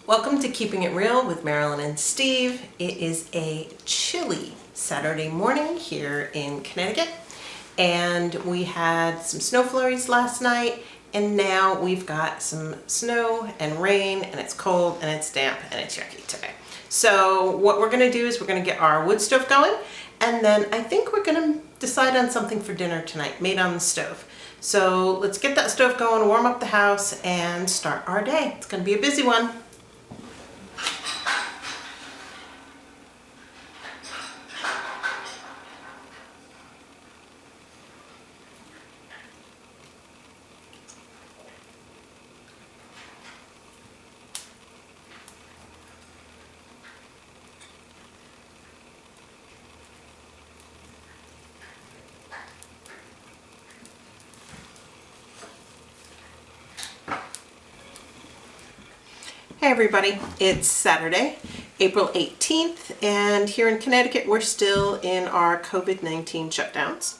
Welcome to Keeping It Real with Marilyn and Steve. It is a chilly Saturday morning here in Connecticut, and we had some snow flurries last night, and now we've got some snow and rain, and it's cold and it's damp and it's yucky today. So what we're going to do is we're going to get our wood stove going, and then I think we're going to decide on something for dinner tonight made on the stove. So let's get that stove going, warm up the house, and start our day. It's going to be a busy one. Hey everybody, it's Saturday, April 18th, and here in Connecticut we're still in our COVID-19 shutdowns.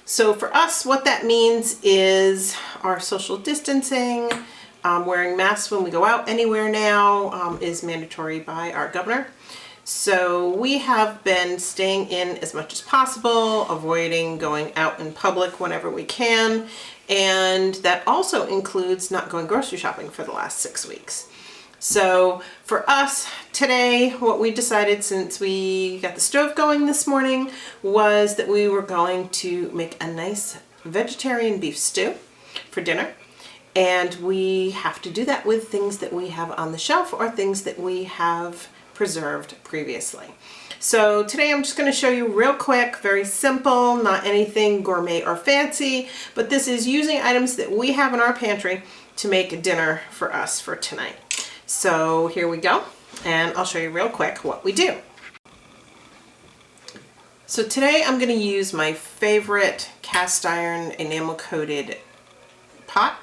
So for us, what that means is our social distancing, wearing masks when we go out anywhere now is mandatory by our governor. So we have been staying in as much as possible, avoiding going out in public whenever we can, and that also includes not going grocery shopping for the last 6 weeks. So for us today, what we decided since we got the stove going this morning was that we were going to make a nice vegetarian beef stew for dinner. And we have to do that with things that we have on the shelf or things that we have preserved previously. So today I'm just going to show you real quick, very simple, not anything gourmet or fancy, but this is using items that we have in our pantry to make a dinner for us for tonight. So here we go, and I'll show you real quick what we do. So today I'm going to use my favorite cast iron enamel coated pot.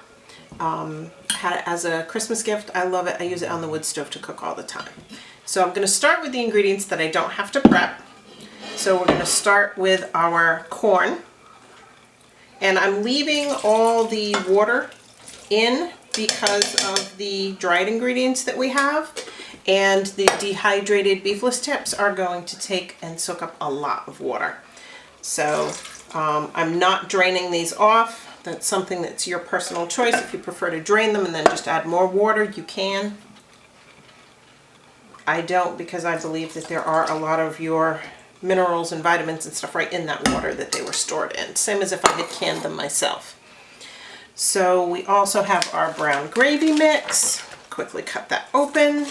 I had it as a Christmas gift. I love it. I use it on the wood stove to cook all the time. So I'm going to start with the ingredients that I don't have to prep. So we're going to start with our corn, and I'm leaving all the water in because of the dried ingredients that we have, and the dehydrated beefless tips are going to take and soak up a lot of water. So I'm not draining these off. That's something that's your personal choice. If you prefer to drain them and then just add more water, you can. I don't, because I believe that there are a lot of your minerals and vitamins and stuff right in that water that they were stored in, same as if I had canned them myself. So we also have our brown gravy mix. Quickly cut that open.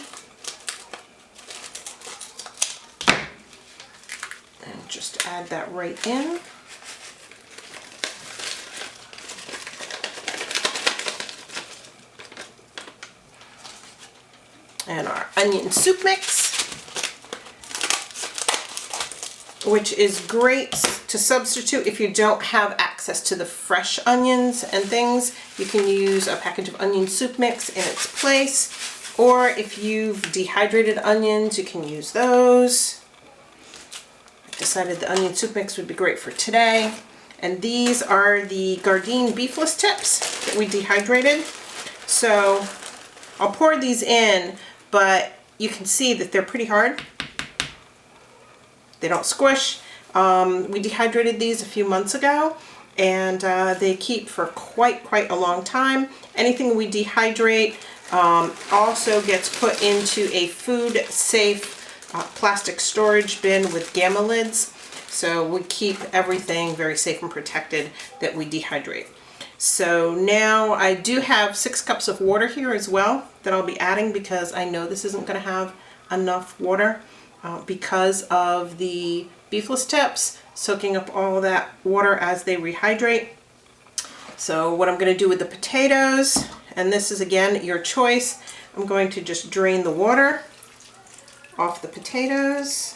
And just add that right in. And our onion soup mix, which is great to substitute if you don't have access to the fresh onions and things. You can use a package of onion soup mix in its place, or if you've dehydrated onions, you can use those. I decided the onion soup mix would be great for today. And these are the Gardein Beefless tips that we dehydrated. So I'll pour these in, but you can see that they're pretty hard. They don't squish. We dehydrated these a few months ago, and they keep for quite a long time. Anything we dehydrate also gets put into a food safe plastic storage bin with gamma lids. So we keep everything very safe and protected that we dehydrate. So now I do have 6 cups of water here as well that I'll be adding, because I know this isn't going to have enough water because of the beefless tips soaking up all that water as they rehydrate. So what I'm going to do with the potatoes, and this is again your choice, I'm going to just drain the water off the potatoes,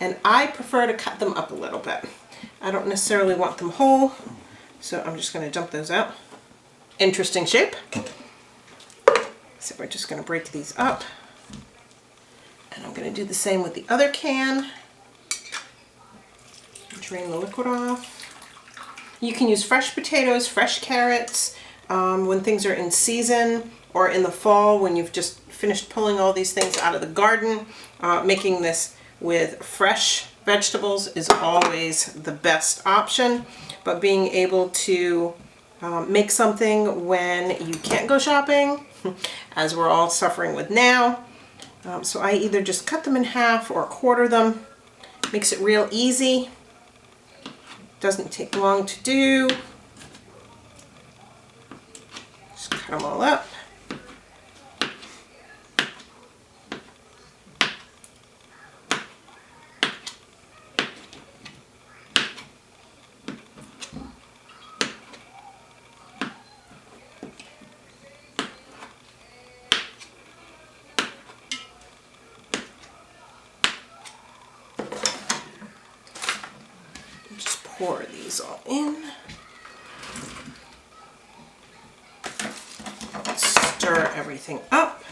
and I prefer to cut them up a little bit. I don't necessarily want them whole, so I'm just going to dump those out. Interesting shape. So we're just going to break these up. And I'm going to do the same with the other can. Drain the liquid off. You can use fresh potatoes, fresh carrots, when things are in season, or in the fall when you've just finished pulling all these things out of the garden. Making this with fresh vegetables is always the best option, but being able to make something when you can't go shopping, as we're all suffering with now. So I either just cut them in half or quarter them. Makes it real easy. Doesn't take long to do. Just cut them all up. Just pour these all in. Stir everything up.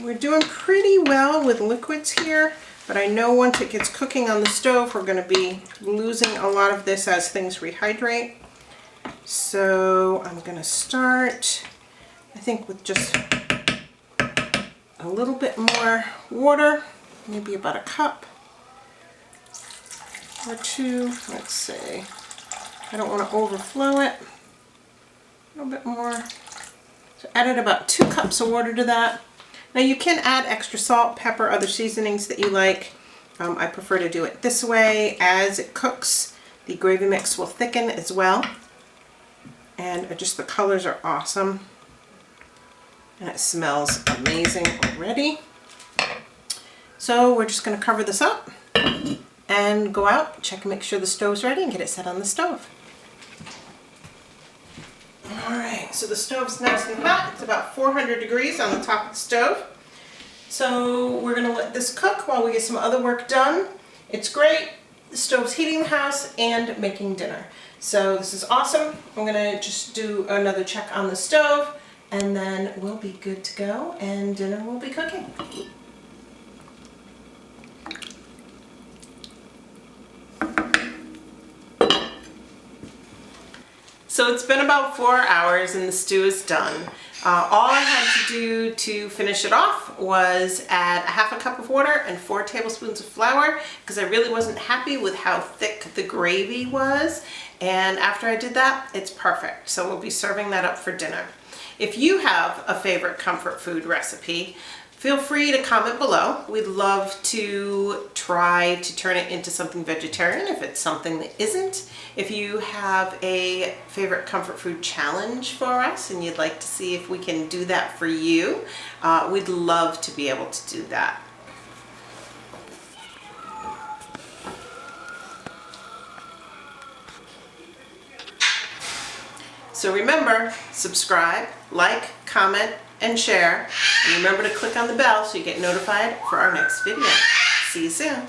We're doing pretty well with liquids here, but I know once it gets cooking on the stove, we're going to be losing a lot of this as things rehydrate. So I'm going to start, I think, with just a little bit more water, maybe about a cup or two. Let's see. I don't want to overflow it. A little bit more. So added about 2 cups of water to that. Now you can add extra salt, pepper, other seasonings that you like. I prefer to do it this way. As it cooks, the gravy mix will thicken as well. And just the colors are awesome. And it smells amazing already. So we're just going to cover this up and go out, check and make sure the stove's ready, and get it set on the stove. Alright, so the stove's nice and hot. It's about 400 degrees on the top of the stove. So we're going to let this cook while we get some other work done. It's great. The stove's heating the house and making dinner. So this is awesome. I'm going to just do another check on the stove, and then we'll be good to go and dinner will be cooking. So it's been about 4 hours and the stew is done. All I had to do to finish it off was add a half a cup of water and 4 tablespoons of flour, because I really wasn't happy with how thick the gravy was. And after I did that, it's perfect. So we'll be serving that up for dinner. If you have a favorite comfort food recipe, feel free to comment below. We'd love to try to turn it into something vegetarian if it's something that isn't. If you have a favorite comfort food challenge for us and you'd like to see if we can do that for you, we'd love to be able to do that. So remember, subscribe, like, comment, and share. And remember to click on the bell so you get notified for our next video. See you soon.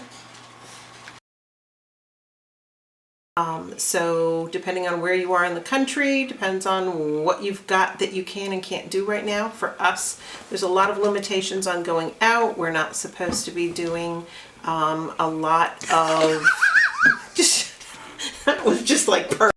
So depending on where you are in the country, depends on what you've got that you can and can't do right now. For us, there's a lot of limitations on going out. We're not supposed to be doing a lot of, that was just like perfect.